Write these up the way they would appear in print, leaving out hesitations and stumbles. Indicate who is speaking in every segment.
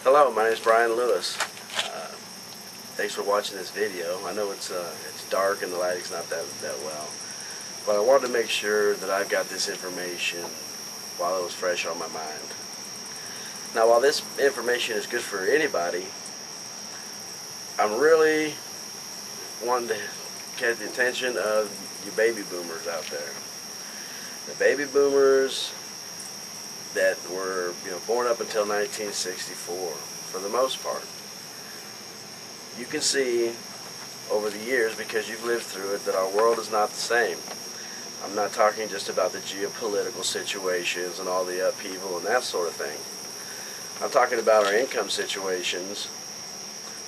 Speaker 1: Hello, my name is Brian Lewis. Thanks for watching this video. I know it's dark and the lighting's not that well, but I wanted to make sure that I've got this information while it was fresh on my mind. Now, while this information is good for anybody, I'm really wanting to get the attention of you baby boomers out there. The baby boomers that were born up until 1964, for the most part. You can see over the years, because you've lived through it, that our world is not the same. I'm not talking just about the geopolitical situations and all the upheaval and that sort of thing. I'm talking about our income situations.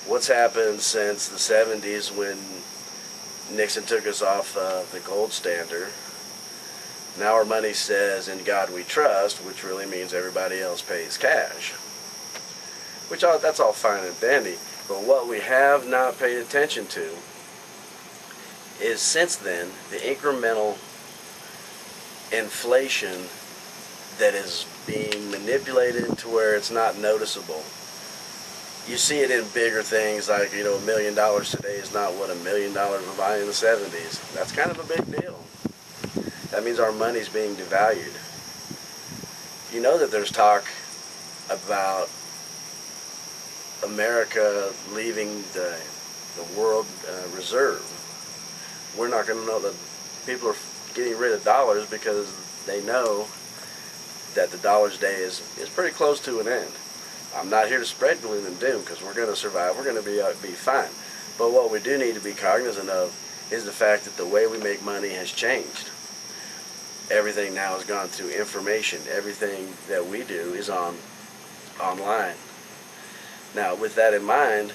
Speaker 1: What's happened since the 70s when Nixon took us off the gold standard. Now our money says, "In God we trust," which really means everybody else pays cash. That's all fine and dandy. But what we have not paid attention to is, since then, the incremental inflation that is being manipulated to where it's not noticeable. You see it in bigger things like, $1 million today is not what $1 million was buying in the 70s. That's kind of a big deal. That means our money's being devalued. You know that there's talk about America leaving the world reserve. We're not going to know that people are getting rid of dollars because they know that the dollar's day is pretty close to an end. I'm not here to spread gloom and doom, because we're going to survive. We're going to be fine. But what we do need to be cognizant of is the fact that the way we make money has changed. Everything now has gone through information. Everything that we do is online. Now, with that in mind,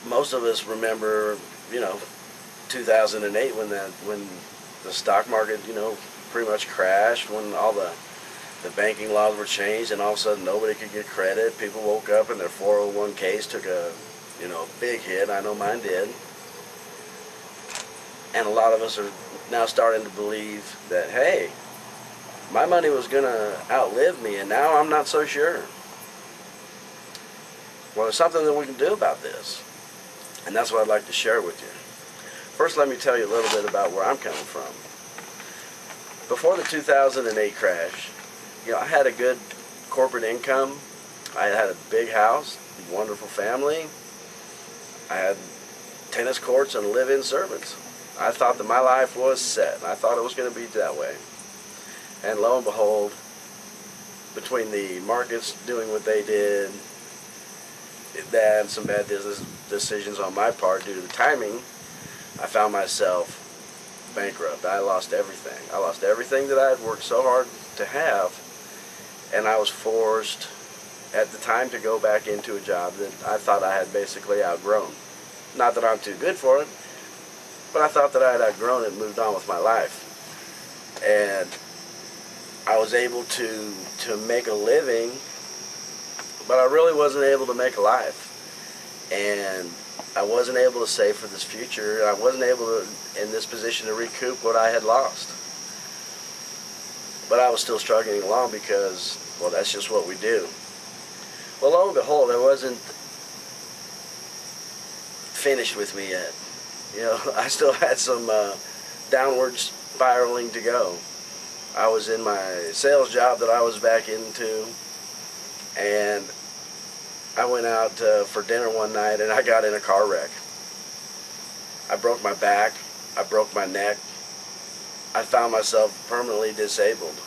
Speaker 1: most of us remember, 2008 when the stock market, pretty much crashed, when all the banking laws were changed, and all of a sudden nobody could get credit. People woke up and their 401ks took a big hit. I know mine did. And a lot of us are now starting to believe that, hey, my money was going to outlive me, and now I'm not so sure. Well, there's something that we can do about this, and that's what I'd like to share with you. First, let me tell you a little bit about where I'm coming from. Before the 2008 crash, I had a good corporate income. I had a big house, a wonderful family. I had tennis courts and live-in servants. I thought that my life was set. I thought it was going to be that way. And lo and behold, between the markets doing what they did, that and some bad business decisions on my part due to the timing, I found myself bankrupt. I lost everything. I lost everything that I had worked so hard to have, and I was forced at the time to go back into a job that I thought I had basically outgrown. Not that I'm too good for it, but I thought that I had outgrown it and moved on with my life. And I was able to make a living, but I really wasn't able to make a life. And I wasn't able to save for this future. I wasn't able to, in this position, to recoup what I had lost. But I was still struggling along because, well, that's just what we do. Well, lo and behold, I wasn't finished with me yet. I still had some downward spiraling to go. I was in my sales job that I was back into, and I went out for dinner one night and I got in a car wreck. I broke my back. I broke my neck. I found myself permanently disabled.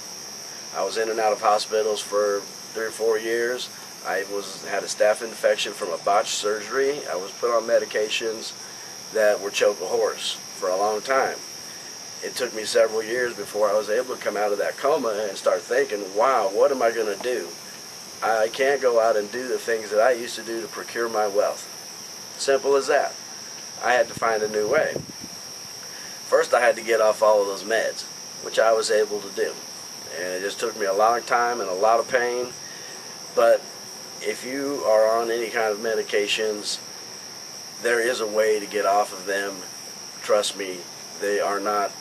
Speaker 1: I was in and out of hospitals for 3 or 4 years. I had a staph infection from a botched surgery. I was put on medications that were choke a horse for a long time. It took me several years before I was able to come out of that coma and start thinking, wow, what am I going to do? I can't go out and do the things that I used to do to procure my wealth. Simple as that. I had to find a new way. First, I had to get off all of those meds, which I was able to do. And it just took me a long time and a lot of pain. But if you are on any kind of medications, there is a way to get off of them. Trust me, they are not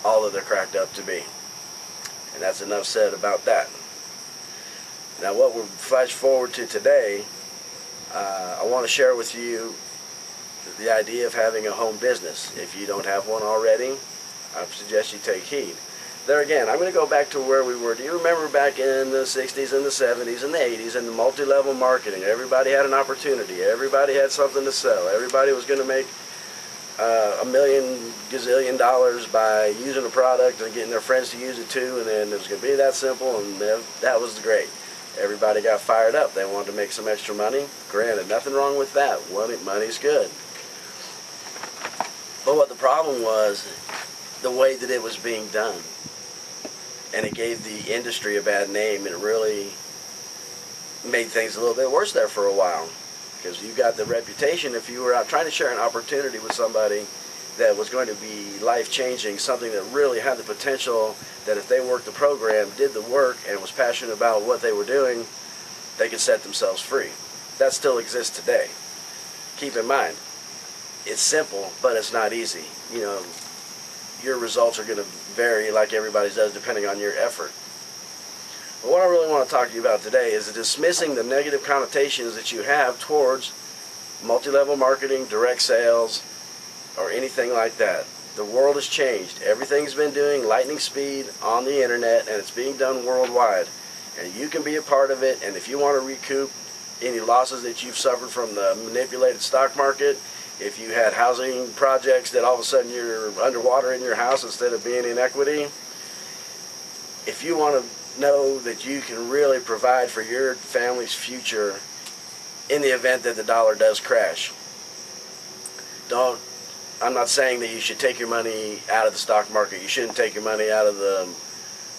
Speaker 1: all that they're cracked up to be. And that's enough said about that. Now what we'll flash forward to today, I want to share with you the idea of having a home business. If you don't have one already, I suggest you take heed. There again, I'm going to go back to where we were. Do you remember back in the 60s and the 70s and the 80s and the multi-level marketing? Everybody had an opportunity. Everybody had something to sell. Everybody was going to make $1 million gazillion by using a product and getting their friends to use it too, and then it was going to be that simple, and that was great. Everybody got fired up. They wanted to make some extra money. Granted, nothing wrong with that. Money's good. But what the problem was, the way that it was being done. And it gave the industry a bad name, and it really made things a little bit worse there for a while. Because you got the reputation, if you were out trying to share an opportunity with somebody that was going to be life-changing, something that really had the potential that if they worked the program, did the work, and was passionate about what they were doing, they could set themselves free. That still exists today. Keep in mind, it's simple, but it's not easy. You know, your results are going to vary like everybody's does depending on your effort. But what I really want to talk to you about today is dismissing the negative connotations that you have towards multi-level marketing, direct sales, or anything like that. The world has changed. Everything's been doing lightning speed on the internet, and it's being done worldwide. And you can be a part of it, and if you want to recoup any losses that you've suffered from the manipulated stock market, if you had housing projects that all of a sudden you're underwater in your house instead of being in equity, if you want to know that you can really provide for your family's future in the event that the dollar does crash, I'm not saying that you should take your money out of the stock market. You shouldn't take your money out of the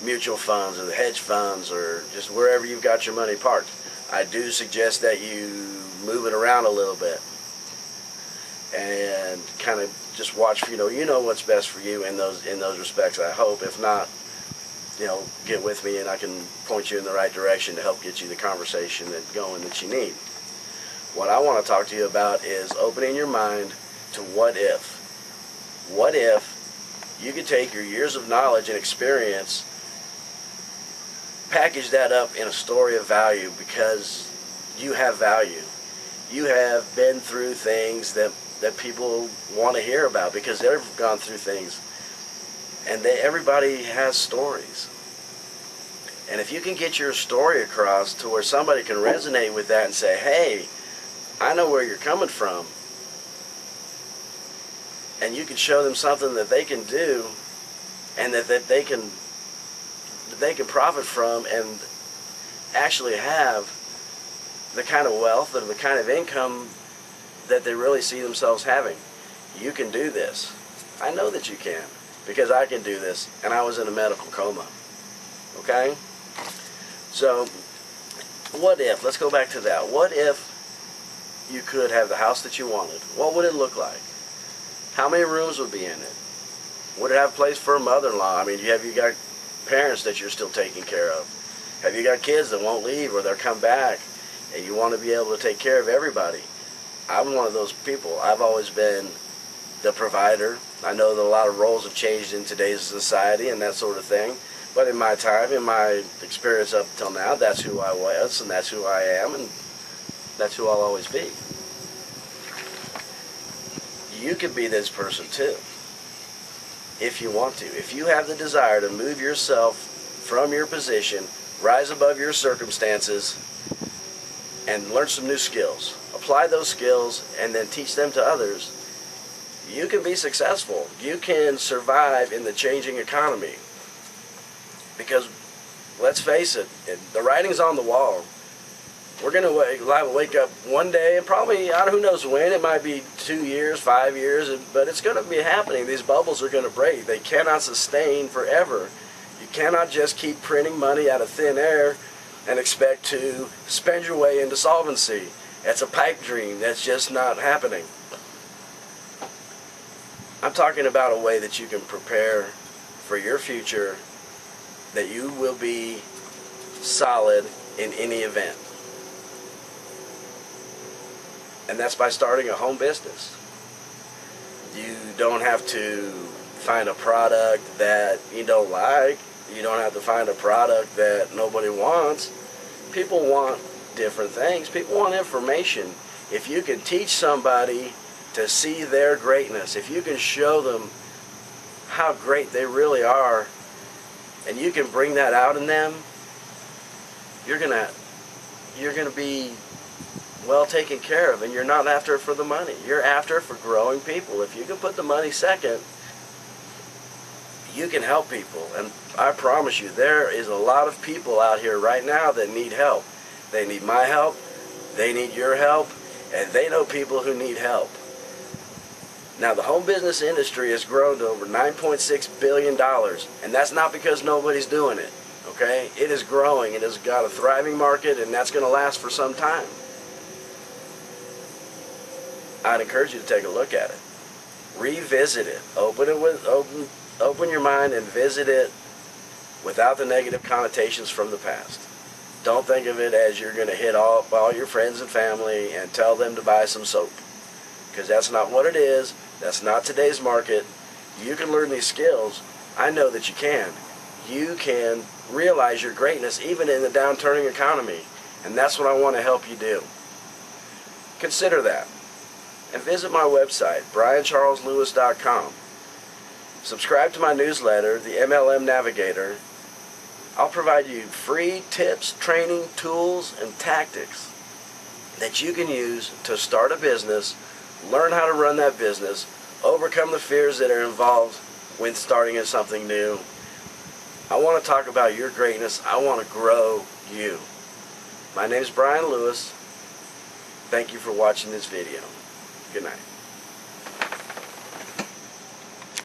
Speaker 1: mutual funds or the hedge funds or just wherever you've got your money parked. I do suggest that you move it around a little bit and kind of just watch, you know what's best for you in those respects, I hope. If not, get with me and I can point you in the right direction to help get you the conversation going that you need. What I want to talk to you about is opening your mind to what if. What if you could take your years of knowledge and experience, package that up in a story of value, because you have value. You have been through things that people want to hear about because they've gone through things, and everybody has stories. And if you can get your story across to where somebody can resonate with that and say, hey, I know where you're coming from, and you can show them something that they can do and that they can profit from and actually have the kind of wealth or the kind of income that they really see themselves having. You can do this. I know that you can, because I can do this, and I was in a medical coma. Okay? So, what if, let's go back to that. What if you could have the house that you wanted? What would it look like? How many rooms would be in it? Would it have a place for a mother-in-law? I mean, have you got parents that you're still taking care of? Have you got kids that won't leave or they'll come back, and you want to be able to take care of everybody? I'm one of those people. I've always been the provider. I know that a lot of roles have changed in today's society and that sort of thing. But in my time, in my experience up until now, that's who I was, and that's who I am, and that's who I'll always be. You could be this person too, if you want to. If you have the desire to move yourself from your position, rise above your circumstances, and learn some new skills. Apply those skills and then teach them to others. You can be successful. You can survive in the changing economy. Because, let's face it, the writing's on the wall. We're going to wake up one day, and probably, who knows when, it might be 2 years, 5 years, but it's going to be happening. These bubbles are going to break. They cannot sustain forever. You cannot just keep printing money out of thin air and expect to spend your way into solvency. That's a pipe dream. That's just not happening. I'm talking about a way that you can prepare for your future, that you will be solid in any event. And that's by starting a home business. You don't have to find a product that you don't like. You don't have to find a product that nobody wants. People want different things. People want information. If you can teach somebody to see their greatness, if you can show them how great they really are, and you can bring that out in them, you're gonna be well taken care of, and you're not after it for the money. You're after it for growing people. If you can put the money second, you can help people. And I promise you, there is a lot of people out here right now that need help. They need my help, they need your help, and they know people who need help. Now, the home business industry has grown to over $9.6 billion, and that's not because nobody's doing it, okay? It is growing. It has got a thriving market, and that's going to last for some time. I'd encourage you to take a look at it. Revisit it. Open your mind and visit it without the negative connotations from the past. Don't think of it as you're going to hit all your friends and family and tell them to buy some soap, because that's not what it is. That's not today's market. You can learn these skills. I know that you can. You can realize your greatness even in the downturning economy, and that's what I want to help you do. Consider that. And visit my website, briancharleslewis.com. Subscribe to my newsletter, the MLM Navigator. I'll provide you free tips, training, tools, and tactics that you can use to start a business, learn how to run that business, overcome the fears that are involved when starting in something new. I want to talk about your greatness. I want to grow you. My name is Brian Lewis. Thank you for watching this video. Good night.